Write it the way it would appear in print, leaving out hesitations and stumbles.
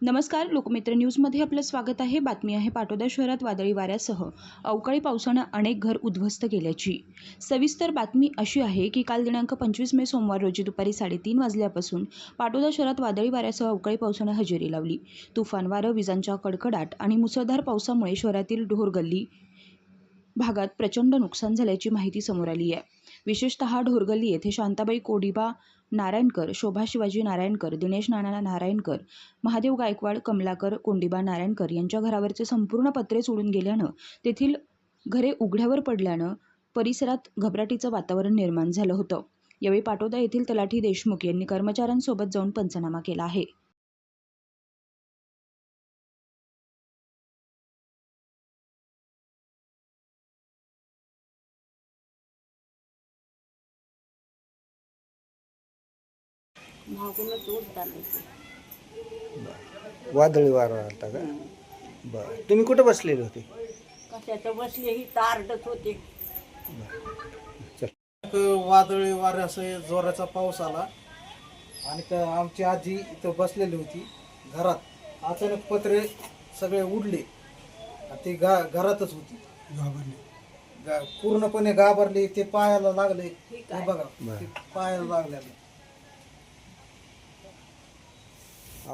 नमस्कार, लोकमित्र न्यूजमध्ये आपलं स्वागत आहे. बातमी आहे पाटोदा शहरात वादळी वाऱ्यासह अवकाळी पावसानं अनेक घर उद्ध्वस्त केल्याची. सविस्तर बातमी अशी आहे की काल दिनांक 25 मे सोमवार रोजी दुपारी 3:30 वाजल्यापासून पाटोदा शहरात वादळी वाऱ्यासह अवकाळी पावसानं हजेरी लावली. तुफान वारं, विजांच्या कडकडाट आणि मुसळधार पावसामुळे शहरातील ढोरगल्ली भागात प्रचंड नुकसान झाल्याची माहिती समोर आली आहे. विशेषतः ढोरगल्ली येथे शांताबाई कोडिबा नारायणकर, शोभा शिवाजी नारायणकर, दिनेश नाना नारायणकर, महादेव गायकवाड, कमलाकर कोंडिबा नारायणकर यांच्या घरावरचे संपूर्ण पत्रेच उडून गेल्यानं तेथील घरे उघड्यावर पडल्यानं परिसरात घबराटीचं वातावरण निर्माण झालं होतं. यावेळी पाटोदा येथील तलाठी देशमुख यांनी कर्मचाऱ्यांसोबत जाऊन पंचनामा केला आहे. मागूनच दूध आलं. वादळी वारा आलता का? बरं. तुम्ही कुठं बसलेले होते? कशाचं बसले ही तारडत होते. वादळी वाऱ्यासह जोराचा पाऊस आला आणि आमची आजी इथं बसलेली होती घरात. अचानक पत्रे सगळे उडले. ती घरातच होती. पूर्णपणे घाबरली. ते पायाला लागले. हे बघा, ते पायाला लागले.